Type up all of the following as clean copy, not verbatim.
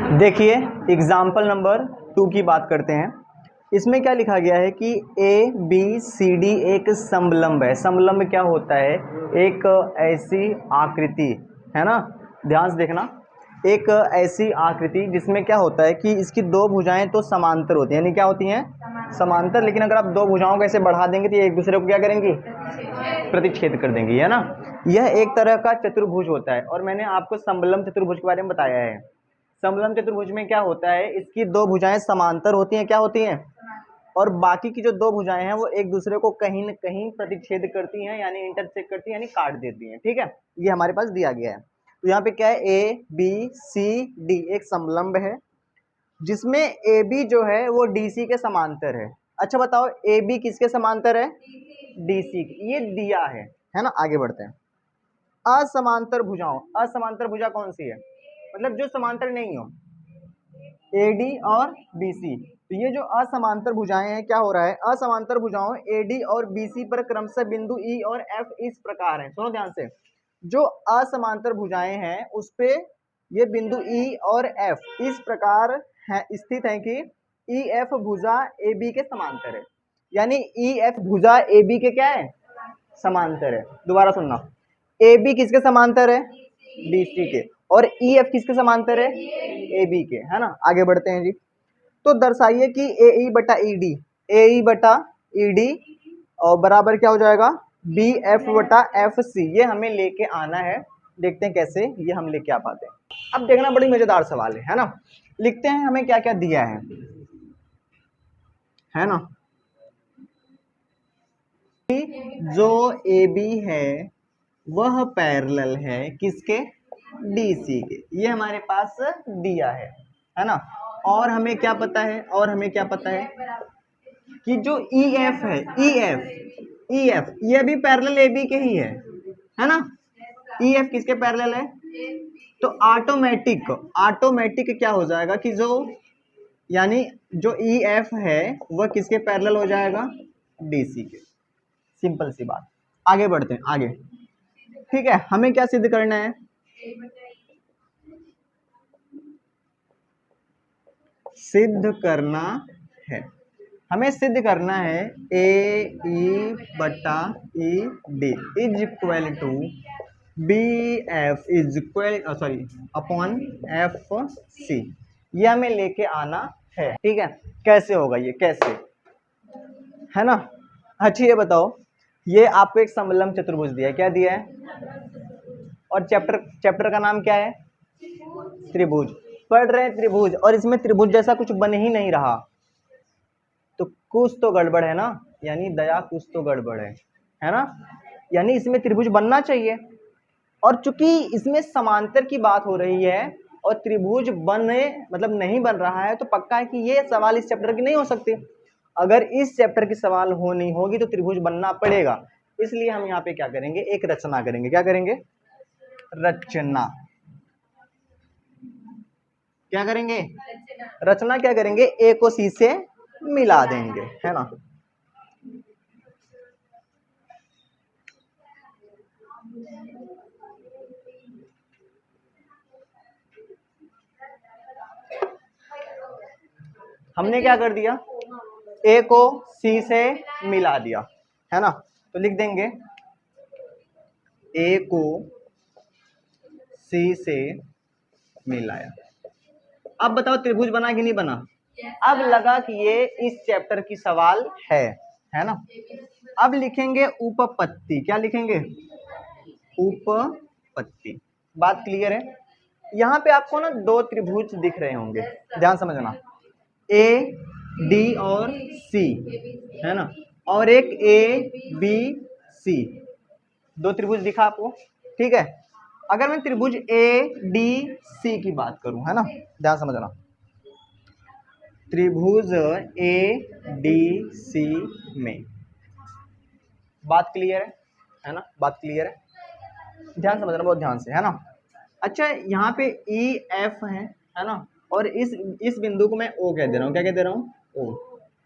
देखिए example number 2 की बात करते हैं। इसमें क्या लिखा गया है कि ए बी सी डी एक समलंब है। समलंब क्या होता है? एक ऐसी आकृति, है ना, ध्यान से देखना, एक ऐसी आकृति जिसमें क्या होता है कि इसकी दो भुजाएं तो समांतर होती हैं, यानी क्या होती हैं? समांतर। लेकिन अगर आप दो भुजाओं को ऐसे बढ़ा देंगे तो ये एक दूसरे को क्या करेंगी? प्रतिच्छेद कर देंगी, है ना। यह एक तरह का चतुर्भुज होता है और मैंने आपको समलंब चतुर्भुज के बारे में बताया है। समलंब चतुर्भुज में क्या होता है, इसकी दो भुजाएं समांतर होती हैं, क्या होती हैं, और बाकी की जो दो भुजाएं हैं वो एक दूसरे को कहीं न कहीं प्रतिच्छेद करती हैं, यानी इंटरसेक्ट करती हैं, यानी काट देती हैं। ठीक है, ये हमारे पास दिया गया है। तो यहाँ पे क्या है, ए बी सी डी एक समलंब है जिसमें ए बी जो है वो डी सी के समांतर है। अच्छा बताओ, ए बी किसके समांतर है? D C. ये दिया है ना। आगे बढ़ते हैं। असमांतर भुजाओं, असमांतर भुजा कौन सी है? मतलब जो समांतर नहीं हो, एडी और बीसी। तो ये जो असमांतर भुजाएं हैं, क्या हो रहा है, असमांतर भुजाओं एडी और बीसी पर क्रमशः बिंदु ई और एफ इस प्रकार है। सुनो ध्यान से, जो असमांतर भुजाएं हैं उस पे ये बिंदु ई और एफ इस प्रकार है स्थित है कि ई एफ भुजा ए बी के समांतर है। यानी ई एफ भुजा ए बी के क्या है? समांतर है। दोबारा सुनना, ए बी किसके समांतर है? डी सी के। और ई एफ किसके समांतर है? ए बी के, है ना। आगे बढ़ते हैं जी। तो दर्शाइए कि ए ई बटा ई डी, ए ई बटा ई डी और बराबर क्या हो जाएगा? बी एफ बटा एफ सी। ये हमें लेके आना है, देखते हैं कैसे ये हम लेके आ पाते हैं। अब देखना, बड़ी मजेदार सवाल है ना। लिखते हैं हमें क्या क्या दिया है ना। जो ए बी है वह पैरेलल है किसके? डीसी के। ये हमारे पास दिया है ना। और हमें क्या पता है, और हमें क्या पता है कि जो ई एफ है, ई एफ ये भी पैरेलल ए बी के ही है ना। ई एफ किसके पैरेलल है? तो ऑटोमेटिक क्या हो जाएगा कि जो, यानी जो ई एफ है वह किसके पैरेलल हो जाएगा? डीसी के। सिंपल सी बात। आगे बढ़ते हैं आगे। ठीक है, हमें क्या सिद्ध करना है? सिद्ध करना है, हमें सिद्ध करना है ए ई बटा E D is equal to B F is equal sorry upon F C. ये हमें लेके आना है। ठीक है, कैसे होगा ये, कैसे, है ना। अच्छा ये बताओ, ये आपको एक समलंब चतुर्भुज दिया है, क्या दिया है? और चैप्टर का नाम क्या है? त्रिभुज। पढ़ रहे हैं त्रिभुज, और इसमें त्रिभुज जैसा कुछ बन ही नहीं रहा, तो कुछ तो गड़बड़ है ना। यानी दया, कुछ तो गड़बड़ है ना। यानी इसमें त्रिभुज बनना चाहिए, और चूंकि इसमें समांतर की बात हो रही है और त्रिभुज बने मतलब नहीं बन रहा है, तो पक्का है कि ये सवाल इस चैप्टर की नहीं हो सकती। अगर इस चैप्टर की सवाल होनी होगी तो त्रिभुज बनना पड़ेगा। इसलिए हम यहाँ पे क्या करेंगे, एक रचना करेंगे। क्या करेंगे? रचना। क्या करेंगे? रचना। क्या करेंगे? ए को सी से मिला देंगे, है ना। हमने क्या कर दिया, ए को सी से मिला दिया, है ना। तो लिख देंगे ए को सी से मिलाया। अब बताओ त्रिभुज बना कि नहीं बना? अब लगा कि ये इस चैप्टर की सवाल है ना। अब लिखेंगे उपपत्ति। क्या लिखेंगे? उपपत्ति। बात क्लियर है। यहाँ पे आपको ना दो त्रिभुज दिख रहे होंगे, ध्यान समझना, ए डी और सी, है ना, और एक ए बी सी। दो त्रिभुज दिखा आपको, ठीक है। अगर मैं त्रिभुज ए डी सी की बात करूं, है ना, ध्यान समझना, त्रिभुज ए डी सी में, बात क्लियर है ना, बात क्लियर है, ध्यान समझना बहुत ध्यान से, है ना। अच्छा यहाँ पे ई एफ है ना, और इस बिंदु को मैं ओ कह दे रहा हूँ। क्या कह दे रहा हूँ? ओ।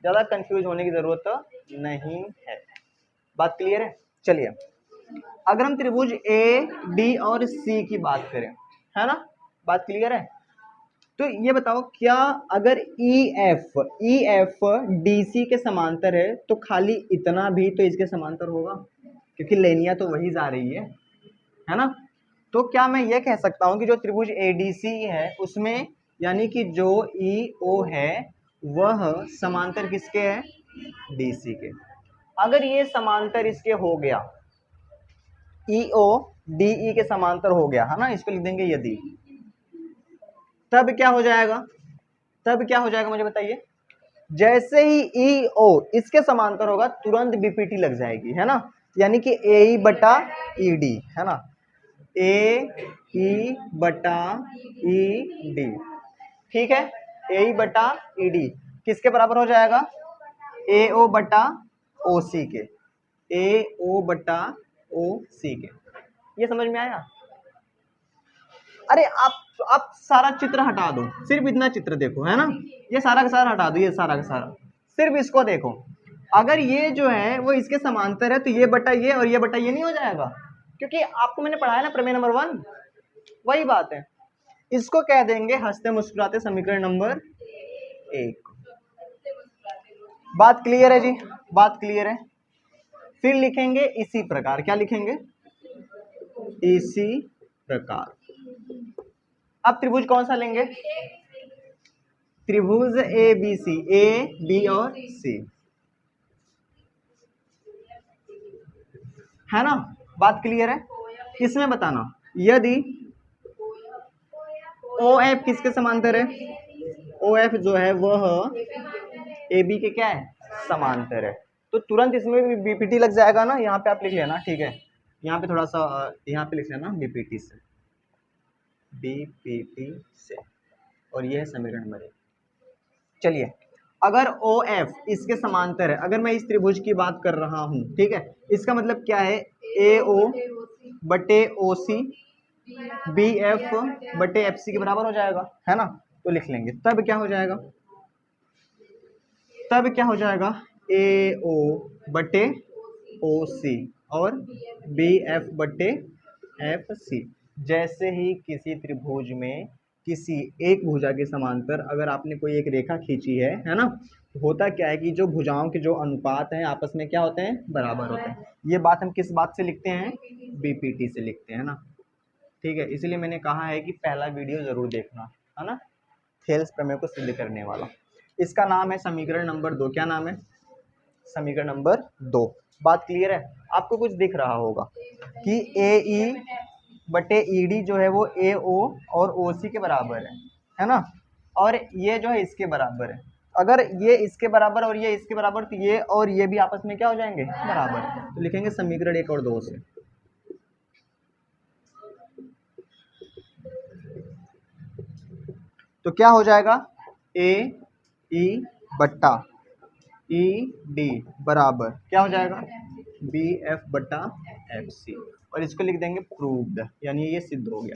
ज्यादा कंफ्यूज होने की जरूरत नहीं है, बात क्लियर है। चलिए, अगर हम त्रिभुज ए डी और सी की बात करें, है ना, बात क्लियर है, तो ये बताओ, क्या अगर ई एफ डी सी के समांतर है तो खाली इतना भी तो इसके समांतर होगा, क्योंकि लेनिया तो वही जा रही है ना। तो क्या मैं ये कह सकता हूँ कि जो त्रिभुज एडीसी है उसमें यानी कि जो ई ओ है वह समांतर किसके है, डीसी के। अगर ये समांतर इसके हो गया, ई ओ डी के समांतर हो गया है ना, इसको लिख देंगे यदि, तब क्या हो जाएगा, तब क्या हो जाएगा मुझे बताइए। जैसे ही ई ओ इसके समांतर होगा तुरंत बीपीटी लग जाएगी, है ना, यानी कि ए ई बटा ई डी, है ना, ए ई बटा ई डी, ठीक है, ए ई बटा ई डी किसके बराबर हो जाएगा, ए ओ बटा ओ सी के, ए ओ बटा ओ सी के। ये समझ में आया। अरे आप सारा चित्र हटा दो, सिर्फ इतना चित्र देखो, है ना, ये सारा का सारा हटा दो, ये सारा का सारा, सिर्फ इसको देखो। अगर ये जो है वो इसके समांतर है तो ये बटा ये और ये बटा ये नहीं हो जाएगा, क्योंकि आपको मैंने पढ़ाया ना प्रमेय नंबर 1, वही बात है। इसको कह देंगे हंसते मुस्कुराते समीकरण नंबर 1। बात क्लियर है जी, बात क्लियर है। फिर लिखेंगे इसी प्रकार, क्या लिखेंगे, इसी प्रकार। अब त्रिभुज कौन सा लेंगे, त्रिभुज A B C, A B और सी, है ना, बात क्लियर है। इसमें बताना यदि ओ एफ किसके समांतर है, ओ एफ जो है वह ए बी के क्या है, समांतर है, तो तुरंत इसमें भी बीपीटी लग जाएगा ना। यहाँ पे आप लिख लेना, ठीक है, यहाँ पे थोड़ा सा यहाँ पे लिख लेना बीपीटी से, बीपीटी से, और ये है समीकरण नंबर 1। चलिए, अगर ओ एफ इसके समांतर है, अगर मैं इस त्रिभुज की बात कर रहा हूं, ठीक है, इसका मतलब क्या है, ए ओ बटे ओ सी बी एफ बटे एफ सी के बराबर हो जाएगा, है ना। तो लिख लेंगे, तब क्या हो जाएगा, तब क्या हो जाएगा, ए ओ बटे ओ सी और बी एफ बटे एफ सी। जैसे ही किसी त्रिभुज में किसी एक भुजा के समांतर अगर आपने कोई एक रेखा खींची है ना, तो होता क्या है कि जो भुजाओं के जो अनुपात हैं आपस में क्या होते हैं, बराबर होते हैं। ये बात हम किस बात से लिखते हैं, बीपीटी से लिखते हैं ना, ठीक है। इसलिए मैंने कहा है कि पहला वीडियो जरूर देखना, है ना, थेल्स प्रमेय को सिद्ध करने वाला। इसका नाम है समीकरण नंबर 2। क्या नाम है, समीकरण नंबर 2। बात क्लियर है। आपको कुछ दिख रहा होगा कि ए ई बटे ई डी जो है वो ए ओ और ओ सी के बराबर है ना, और ये जो है इसके बराबर है। अगर ये इसके बराबर और ये इसके बराबर तो ये और ये भी आपस में क्या हो जाएंगे, बराबर। तो लिखेंगे समीकरण 1 और 2 से। तो क्या हो जाएगा, ए ई बट्टा ई डी बराबर क्या हो जाएगा, बी एफ बटा एफ सी, और इसको लिख देंगे प्रूव्ड, यानी ये सिद्ध हो गया।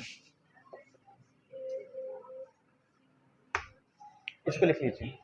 इसको लिख लीजिए।